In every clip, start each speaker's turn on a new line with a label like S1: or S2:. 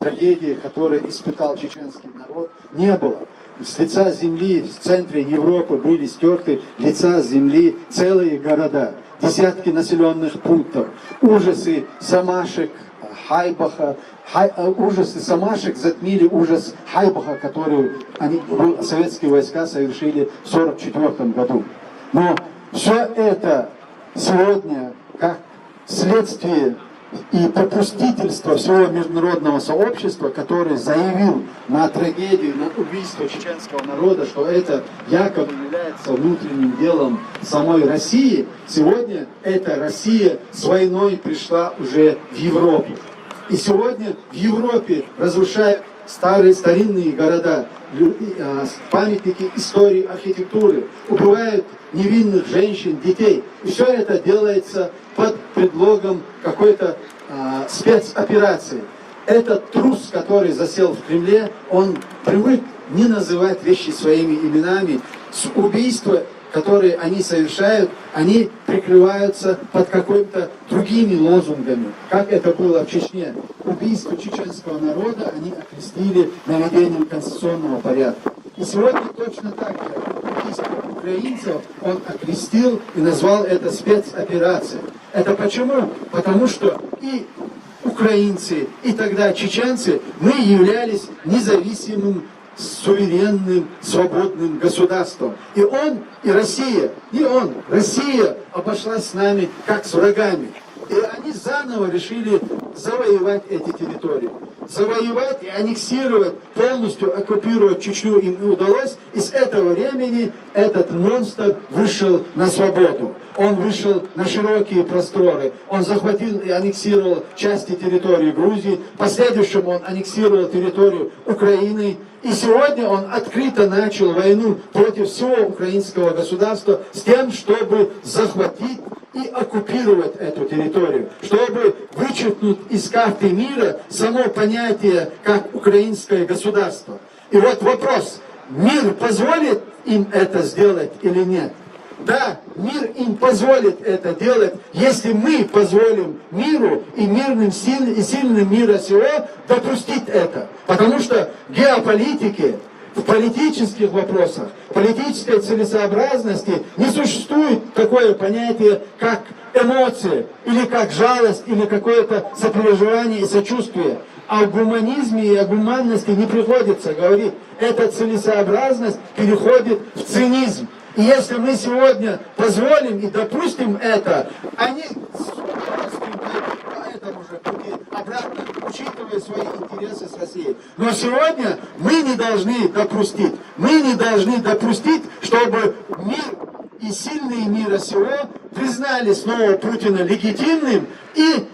S1: трагедии, которую испытал чеченский народ, не было. С лица земли в центре Европы были стерты лица земли целые города, десятки населенных пунктов, ужасы Самашек, Хайбаха, ужасы Самашек затмили ужас Хайбаха, который советские войска совершили в 1944 году. Но все это сегодня как следствие и попустительство всего международного сообщества, который заявил на трагедию, на убийство чеченского народа, что это якобы является внутренним делом самой России, сегодня эта Россия с войной пришла уже в Европу. И сегодня в Европе разрушают старинные города, памятники истории, архитектуры, убивают невинных женщин, детей. И все это делается под предлогом какой-то спецоперации. Этот трус, который засел в Кремле, он привык не называть вещи своими именами. С убийства, которые они совершают, они прикрываются под какими-то другими лозунгами, как это было в Чечне. Убийство чеченского народа они окрестили наведением конституционного порядка. И сегодня точно так же убийство украинцев он окрестил и назвал это спецоперацией. Это почему? Потому что и украинцы, и тогда чеченцы, мы являлись независимым, суверенным, свободным государством. И он, и Россия, не он, Россия обошлась с нами как с врагами. И они заново решили завоевать эти территории. Завоевать и аннексировать, полностью оккупировать Чечню им не удалось. И с этого времени этот монстр вышел на свободу. Он вышел на широкие просторы. Он захватил и аннексировал части территории Грузии. В последующем он аннексировал территорию Украины. И сегодня он открыто начал войну против всего украинского государства с тем, чтобы захватить и оккупировать эту территорию, чтобы вычеркнуть из карты мира само понятие как украинское государство. И вот вопрос, мир позволит им это сделать или нет? Да, мир им позволит это делать, если мы позволим миру и мирным и сильным мира сего допустить это. Потому что геополитики, в политических вопросах, политической целесообразности не существует такое понятие, как эмоции, или как жалость, или какое-то сопереживание и сочувствие. О гуманизме и о гуманности не приходится говорить. Эта целесообразность переходит в цинизм. И если мы сегодня позволим и допустим это, они по этому же пути обратно, учитывая свои интересы с Россией. Но сегодня мы не должны допустить, чтобы мир и сильные мира сего признали снова Путина легитимным и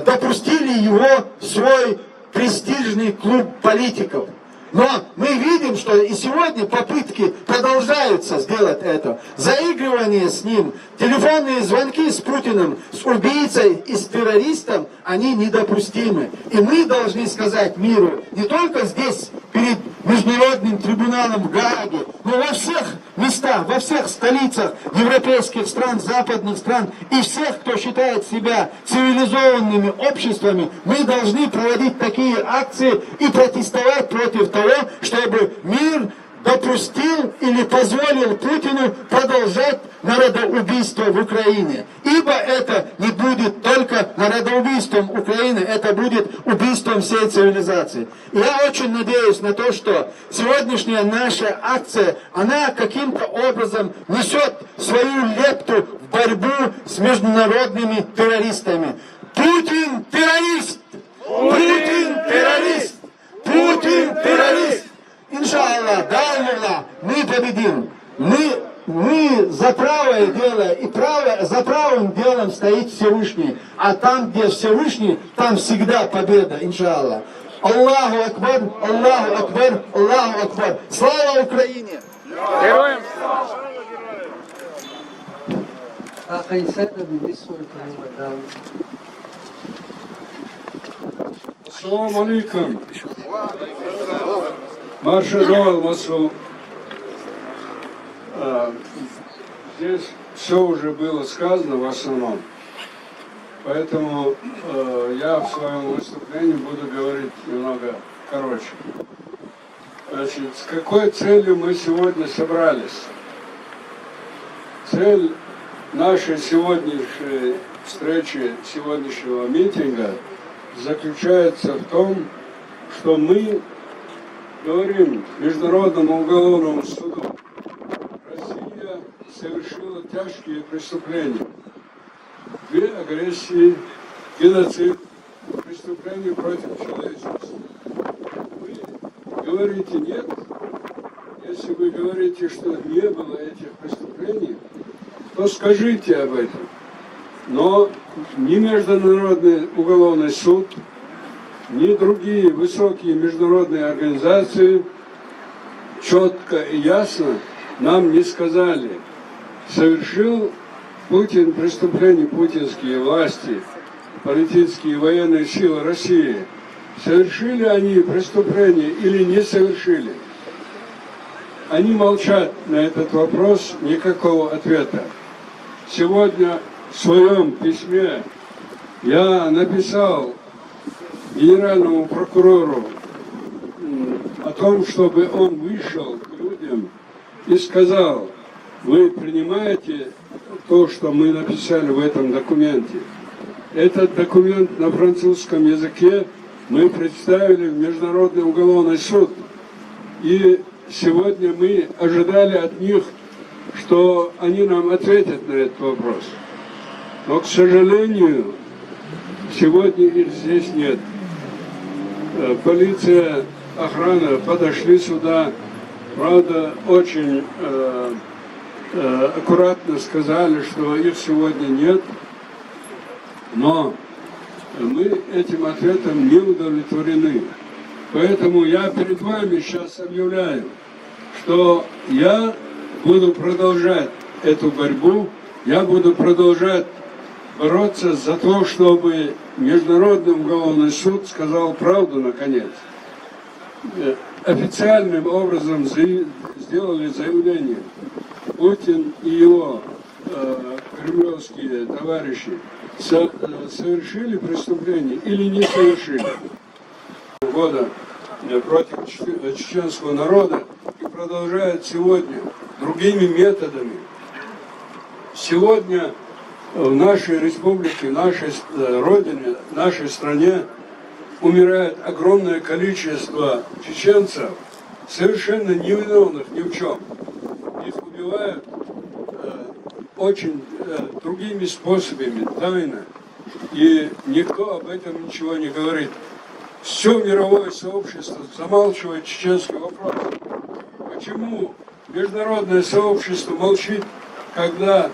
S1: допустили его в свой престижный клуб политиков. Но мы видим, что и сегодня попытки продолжаются сделать это. Заигрывание с ним, телефонные звонки с Путиным, с убийцей и с террористом, они недопустимы. И мы должны сказать миру, не только здесь, перед Международным трибуналом в Гааге, но во всех местах, во всех столицах европейских стран, западных стран и всех, кто считает себя цивилизованными обществами, мы должны проводить такие акции и протестовать против того, чтобы мир допустил или позволил Путину продолжать народоубийство в Украине. Ибо это не будет только народоубийством Украины, это будет убийством всей цивилизации. И я очень надеюсь на то, что сегодняшняя наша акция, она каким-то образом несет свою лепту в борьбу с международными террористами. Путин террорист! Путин террорист! Путин террорист! Иншаллах, да, Аллах, мы победим. Мы за правое дело, и за правым делом стоит Всевышний. А там, где Всевышний, там всегда победа, иншаллах. Аллаху Акбар, Аллаху Акбар, Аллаху Акбар. Слава Украине!
S2: Героям слава!
S3: Ассаламу алейкум. Маршалов Масу. Здесь все уже было сказано в основном. Поэтому я в своем выступлении буду говорить немного короче. Значит, с какой целью мы сегодня собрались? Цель нашей сегодняшней встречи, сегодняшнего митинга заключается в том, что мы говорим Международному уголовному суду: Россия совершила тяжкие преступления, две агрессии, геноцид, преступления против человечности. Вы говорите нет? Если вы говорите, что не было этих преступлений, то скажите об этом. Но ни Международный уголовный суд, ни другие высокие международные организации четко и ясно нам не сказали, совершил Путин преступление, путинские власти, политические и военные силы России, совершили они преступление или не совершили. Они молчат на этот вопрос, никакого ответа. Сегодня в своем письме я написал генеральному прокурору о том, чтобы он вышел к людям и сказал: вы принимаете то, что мы написали в этом документе. Этот документ на французском языке мы представили в Международный уголовный суд. И сегодня мы ожидали от них, что они нам ответят на этот вопрос. Но, к сожалению, сегодня их здесь нет. Полиция, охрана подошли сюда, правда, очень аккуратно сказали, что их сегодня нет. Но мы этим ответом не удовлетворены. Поэтому я перед вами сейчас объявляю, что я буду продолжать эту борьбу, я буду продолжать бороться за то, чтобы Международный уголовный суд сказал правду наконец. Официальным образом сделали заявление: Путин и его кремлевские товарищи совершили преступление или не совершили. Года против чеченского народа и продолжает сегодня другими методами. Сегодня в нашей республике, нашей родине, нашей стране умирает огромное количество чеченцев, совершенно невиновных ни в чем. Их убивают очень другими способами, тайно, и никто об этом ничего не говорит. Все мировое сообщество замалчивает чеченский вопрос. Почему международное сообщество молчит, когда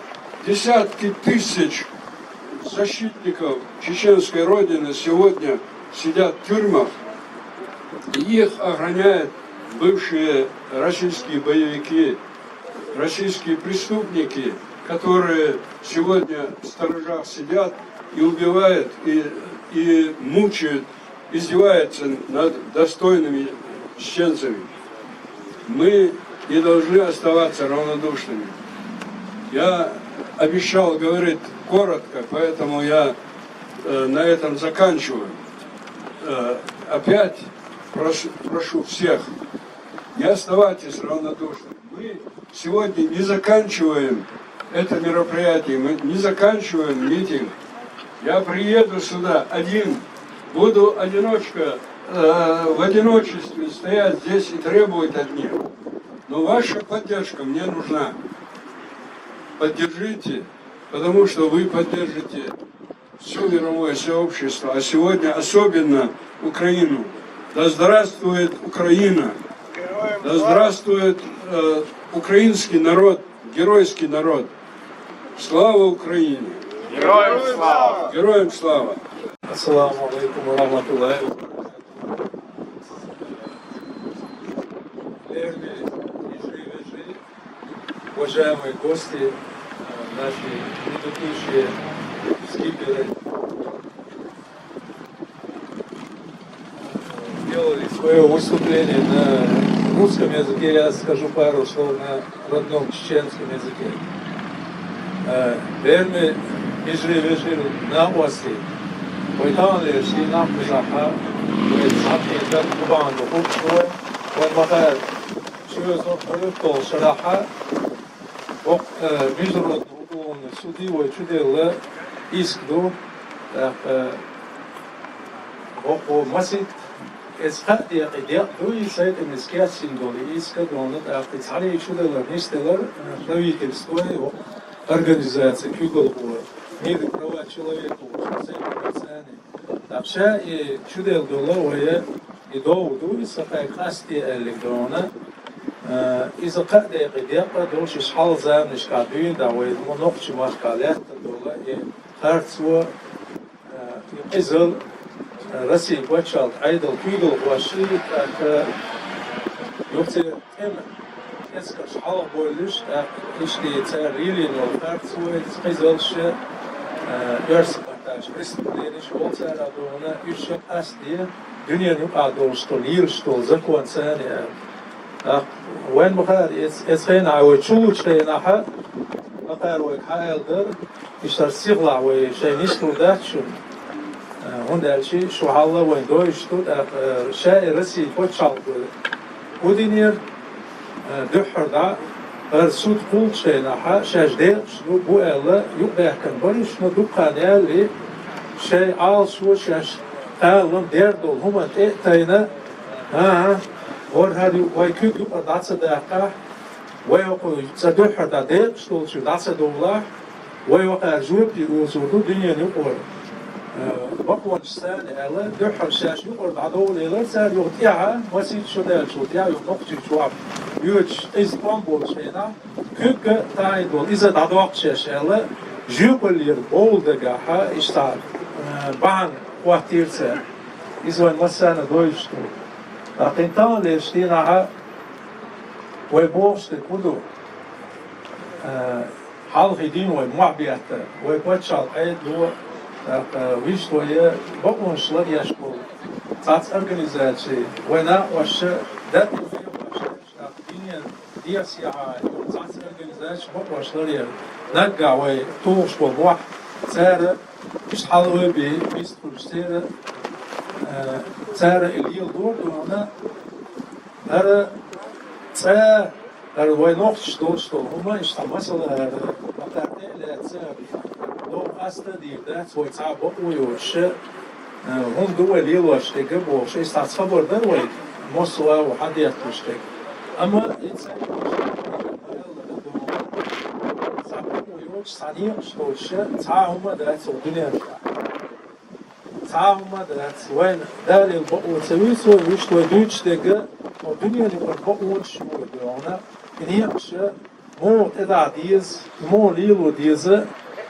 S3: десятки тысяч защитников чеченской родины сегодня сидят в тюрьмах, и их охраняют бывшие российские боевики, российские преступники, которые сегодня в сторожах сидят и убивают, и мучают, издеваются над достойными чеченцами. Мы не должны оставаться равнодушными. Я обещал говорить коротко, поэтому я на этом заканчиваю. Опять прошу всех, не оставайтесь равнодушными. Мы сегодня не заканчиваем это мероприятие, мы не заканчиваем митинг. Я приеду сюда один, буду в одиночестве стоять здесь и требовать от них. Но ваша поддержка мне нужна. Поддержите, потому что вы поддержите все мировое сообщество, а сегодня особенно Украину. Да здравствует Украина! Да здравствует украинский народ, геройский народ! Слава Украине!
S2: Героям слава!
S3: Героям слава!
S4: Ассаламу алейкум ва рахматуллахи. Уважаемые гости, наши ведущие скиперы, сделали свое выступление на русском языке, я скажу пару слов на родном чеченском языке. Değerli إجري بشر ناقوسي ويتان ليشي ناقوزاها ويتصحي دل قبان وقوب شوي والمخال شوزو حريقو شراحة وق مجرد نقوم سودي ويشودي الله إسكدو وقو مسيد إسقاط يقيديق دوي سيد المسكات سيندولي إسكا دونت أقيد عليه شودي نشتغل نوي كرستوي организация Кюгл-Гур, мир и права человека, вообще и чудел доллара и доуду и сахай хасти электрона и закадя гидяка дольше шал замниш кадуин да вой монохчи махкалет долла и харцво и изл Россия бачал айдал Кюгл-Гуаши так ёхте тема Eskers half boilers, is die Rilien of Hartsoe, het Rizalsche, Eerstepartage, Christenlenisch, Holzadona, Usje, Astie, Dunja nu Adolstol, Hierstol, Zakwan Sani. When Mahar is geen oude Chulche naha, Mahar we Hailder, is er Sigla, we zijn niet door dat schon. Hondertje, Shuhalla, when Deutsch tut, Shai Rassi, Potschal, Udinir, دحر دا رسول قول شيء نحا شاش دير شنو بو ألا يبقى كان بري شنو دقة نالي شيء عال شو شاش قالن دير دول هما تينا ور هذي ويكون يبقى داتس دقة ويوقع تدحر دا دير شنو شو داتس دولا ويوقع جوب يوزودو دنيا نقول بقوان السنة ألا دحر شاش يقول عدول إلا سار يغطيها مسيد شو دال شو دال يغطي شواب Juist is het planboordsfeer. Kukke tijdel is het adoptieschelle. Jubileer boldegaha is daar baan kwartiertje. Is wel massana Deutsch. Dat in taal leest die na we borsten kudo. Halge dien we moabiate. We potchal uit door wist we wat ons leerskool. Dat organisatie. We na was dat DSCI, Zats Organisation, Botwaschler, Nagaway, Tourspor, Bois, Zere, is Halwebe, is Prusteren, Zere, Eliel Doordona, Zere, wij nog stoorstol, hoe is dat massel, wat daar de Zere, door Aster, die dat zo iets aan Botwaschler, hoe doen we Eliel was, de Geboos, is dat verborgen, wij moesten wel hadden toestek. أما إنسان صنيع شوشة تعاهم درات الدنيا تعاهم درات وين دال البقوة سويسو وش ودوش دقة الدنيا اللي البقوة شو دهونا إنيش مو إذا ديز مو ليلو ديزة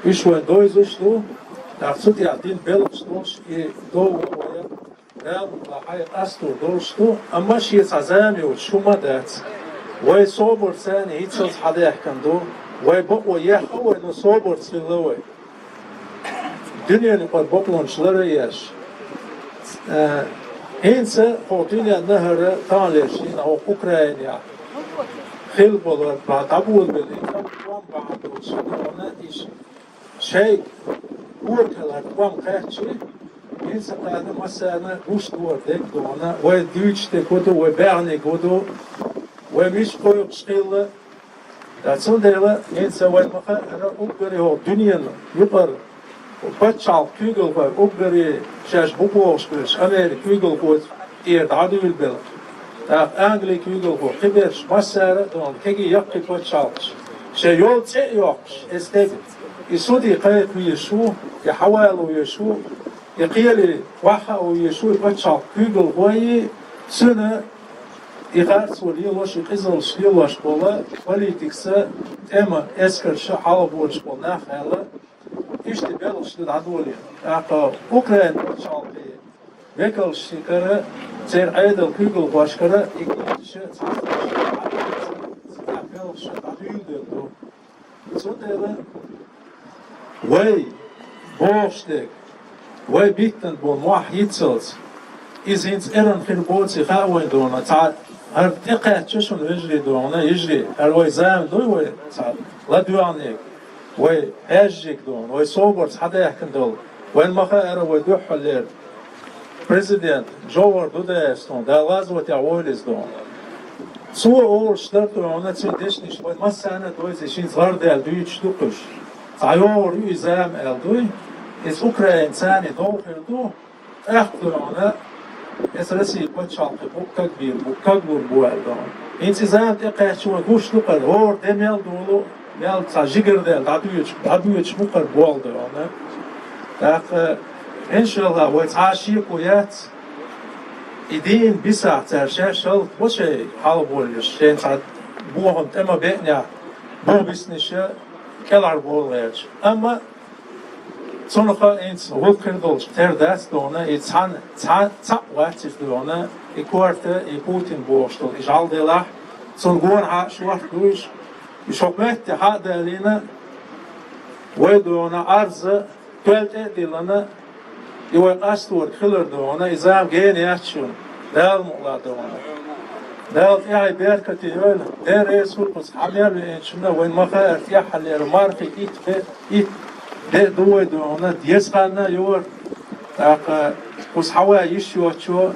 S4: وش وين دويز وش دو دارسوت يعطين بلش دوش دو دال لحي أستو دوشتو أما شيء عزامي وشو ما دات وي صوبر ثاني هيتشوز حدا يحكم دو وي بقوا يحكوا إنه صوبر تسلوي دنيا نقول بقلونش لرياش هينسا خطيني النهر تانليشين أو أوكرانيا خيل بولر بعد أبول بالإنسان قوام بعد وشدونا إيش شيء أوركلا قوام قاتشي Insa tada masana gustor dek dona, we Duits de kodo, we Berne kodo, we miskoyuk schillen. Dat zo'n delen, insa we maga opgeri ho dunien, jupper, patchal kugel we opgeri, zes boekwoorspers, Amerika kugel goed, eer dadu wil bellen. Dat Angli kugel goed, gebers masara, dan kegi jakki patchals. Ze jolt ze joks, is David. Isudi qayt Yeshua, Yahawal Yeshua. يقيل واحد ويشوي بتشال كيغل وعي سنة إغارس وليلاش يقزلش ليلاش بولا وليتكسا تما إسكر شحال بولش بولنا خاله إيش تبلش للعدولي أقا أوكران بتشال بي بيكلش كرا تير عيدل كيغل واشكرا يقيلش تبلش عدول دو صدق وي بوشتك wij bieden voor moachitsels is iets veel zich houden doen. Haar ticket tussen Israël doen, Israël. Wij zijn doen we. Laat u aan ik. وي أجيك دون وي صوبرت حدا يحكن دول وين ما خير وي دوح الليل بريزيدنت جوور دوداستون دا غازوة تعويلز دون سوى أول شترتو عنا تسندشنش وين ما سنة دوي زيشين صغار دال دوي تشتوقش عيور يزام ال دوي إس أوكرين ثاني دول خير دو أخذوا عنا إس رسي بتشالق بوكا كبير بوكا كبير بوال دون إنتظام تقاش شو غوش لقر هور دميل دولو ميل تاجيجر دال دادويتش مقر بوال دون داق إن شاء الله ويتعاشي كويات إدين بساعة ترشاشل وشي حال بولش شين تعد بوهم تما بينيا بو بسنشة كلار بولش أما صنخا إنس وكردولش تردات دونا إتسان واتش دونا إكوارتا إبوتين بوشتل إجعل ديلاح صنقون شوار دوش يشوكمت حق دالينا ويدونا أرز كولت ديلنا يوي أستور خلر دونا إزام جين ياتشون دال مقلا دونا دال إعي بيركتي يولا دير يسول قص حمير بإنشنا وين مخا ارتياح اللي رماركي إيت دير دوي دونا ديسقانا يور داق قص حوا يشيواتشو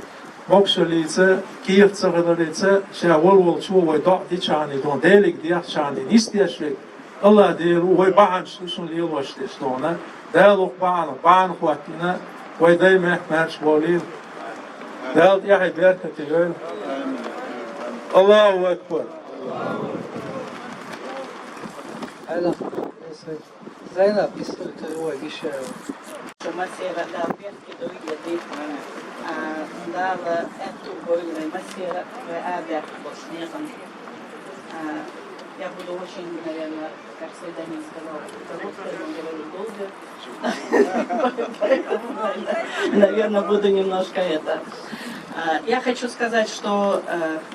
S4: موكشو ليزا كيف تصغر ليزا شا ولول شو ويضع دي شاني دون ديلك ديح شاني نيس ديشريك الله ديرو وي باعن شلوشون ليل واشتش دونا دالوك باعن خواتنا وي دايما مرش بوليل دال يحي بيركة يقول الله أكبر
S5: هلا زينب يسألك هو يشاور
S6: Masera da perché doveva dire dava эту боль Масера авиа под снегом. Я буду очень, наверное, как всегда не сказала, короткая, но говорю долго. Наверное, буду немножко это. Я хочу сказать, что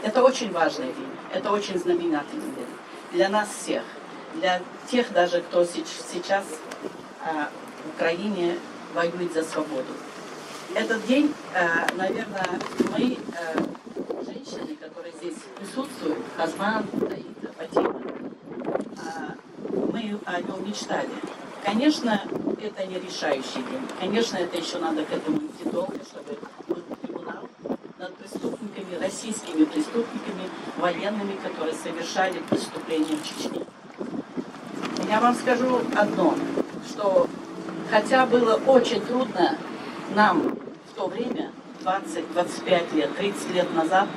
S6: это очень важный день, это очень знаменательный день для нас всех, для тех даже, кто сейчас в Украине воюет за свободу. Этот день, наверное, мы, женщины, которые здесь присутствуют, Хазман, Таита, Фатима, мы о нем мечтали. Конечно, это не решающий день. Конечно, это еще надо к этому идти долго, чтобы был трибунал над преступниками, российскими преступниками, военными, которые совершали преступления в Чечне. Я вам скажу одно, что хотя было очень трудно нам в то время, 20, 25 лет, 30 лет назад,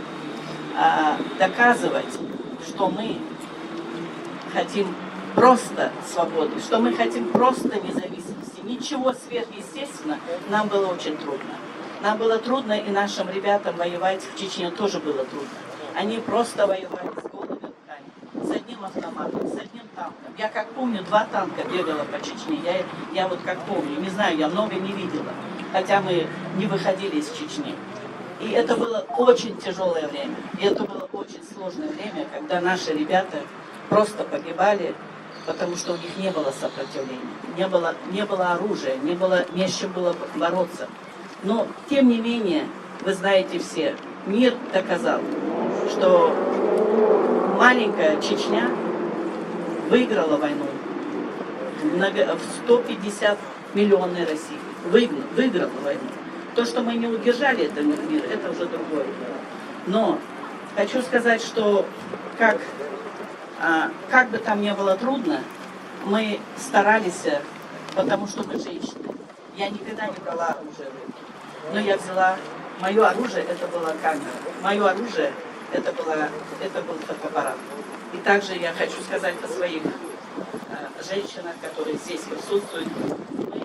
S6: доказывать, что мы хотим просто свободы, что мы хотим просто независимости. Ничего сверхъестественного нам было очень трудно. Нам было трудно, и нашим ребятам воевать в Чечне тоже было трудно. Они просто воевали с голыми руками, с одним автоматом, с одним танком. Я как помню, 2 танка бегала по Чечне. Я вот как помню, не знаю, я много не видела, хотя мы не выходили из Чечни. И это было очень тяжелое время. И это было очень сложное время, когда наши ребята просто погибали, потому что у них не было сопротивления, не было оружия, не с чем было бороться. Но, тем не менее, вы знаете все, мир доказал, что маленькая Чечня выиграла войну в 150 миллионной России. Выиграла войну. То, что мы не удержали этот мир, это уже другое. Но хочу сказать, что как бы там ни было трудно, мы старались, потому что мы женщины. Я никогда не брала оружие в руки. Но я взяла, мое оружие, это была камера. Мое оружие, это был фотоаппарат. И также я хочу сказать о своих женщинах, которые здесь присутствуют. Мы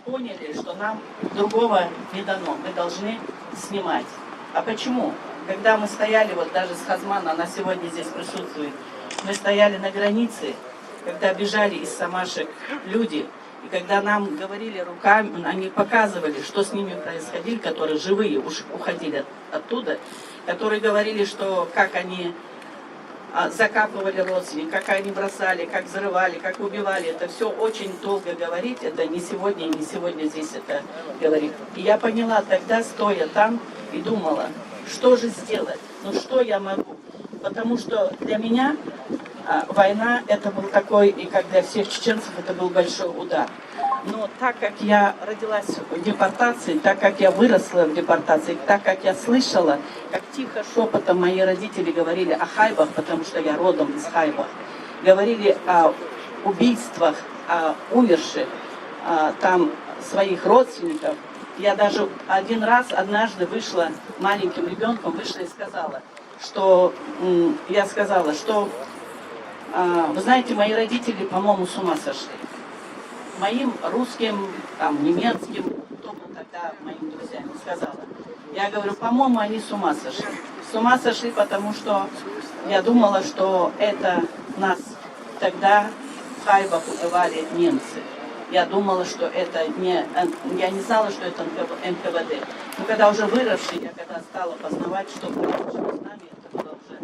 S6: поняли, что нам другого не дано. Мы должны снимать. А почему? Когда мы стояли, вот даже с Хазман, она сегодня здесь присутствует, мы стояли на границе, когда бежали из Самашек люди, и когда нам говорили руками, они показывали, что с ними происходило, которые живые уходили оттуда, которые говорили, что как они закапывали родственников, как они бросали, как взрывали, как убивали. Это все очень долго говорить, это не сегодня здесь это говорит. И я поняла тогда, стоя там, и думала, что же сделать, ну что я могу. Потому что для меня война это был такой, и как для всех чеченцев это был большой удар. Но так как я родилась в депортации, так как я выросла в депортации, так как я слышала, как тихо шепотом мои родители говорили о Хайбах, потому что я родом из Хайбах, говорили о убийствах, о умерших, там своих родственников. Я даже однажды вышла маленьким ребенком, вышла и сказала, что вы знаете, мои родители, по-моему, с ума сошли. Моим русским, там, немецким, кто был тогда моими друзьями, сказала. Я говорю, по-моему, они с ума сошли. С ума сошли, потому что я думала, что это нас тогда в Хайбах убивали немцы. Я думала, что это не... Я не знала, что это НКВД. Но когда уже выросший, я когда стала познавать, что произошло с нами, это было уже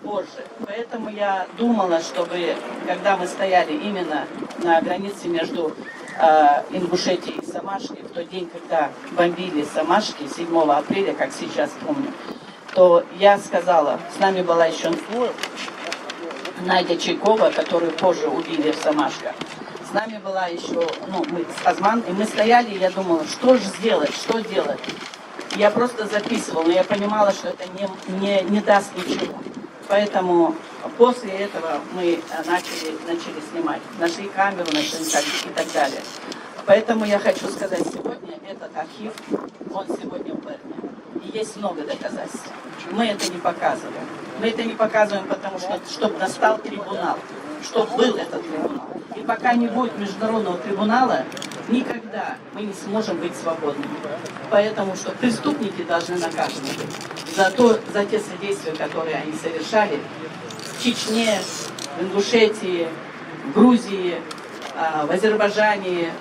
S6: позже. Поэтому я думала, чтобы, когда мы стояли именно на границе между Ингушетией и Самашкой, в тот день, когда бомбили Самашки, 7 апреля, как сейчас помню, то я сказала, с нами была еще Надя Чайкова, которую позже убили в Самашках. С нами была еще, мы с Азман, и мы стояли, и я думала, что же сделать, что делать. Я просто записывала, но я понимала, что это не даст ничего. Поэтому после этого мы начали снимать. Нашли камеру, начали и так далее. Поэтому я хочу сказать, сегодня этот архив, он сегодня в Берне. И есть много доказательств. Мы это не показываем. Мы это не показываем, потому что, чтобы настал трибунал, чтобы был этот трибунал. И пока не будет международного трибунала, никогда мы не сможем быть свободными. Поэтому что преступники должны наказаны быть за те содействия, которые они совершали в Чечне, в Ингушетии, в Грузии, в Азербайджане,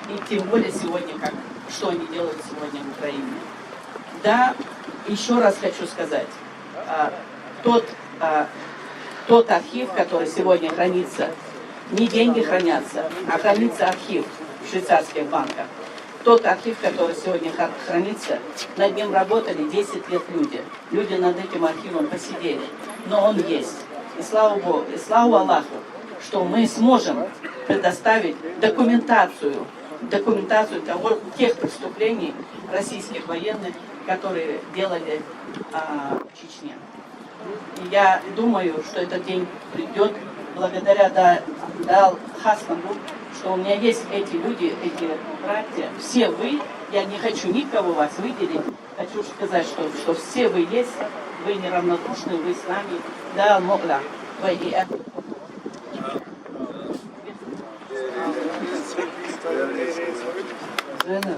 S6: и тем более сегодня, что они делают сегодня в Украине. Да, еще раз хочу сказать, тот архив, который сегодня хранится, не деньги хранятся, а хранится архив в швейцарских банках. Тот архив, который сегодня хранится, над ним работали 10 лет люди. Люди над этим архивом посидели. Но он есть. И слава Богу, и слава Аллаху, что мы сможем предоставить документацию тех преступлений российских военных, которые делали в Чечне. И я думаю, что этот день придет благодаря Дал Хаснабу, что у меня есть эти люди, эти братья, все вы, я не хочу никого вас выделить, хочу сказать, что все вы есть, вы неравнодушны, вы с нами, да, могла,
S5: Зена,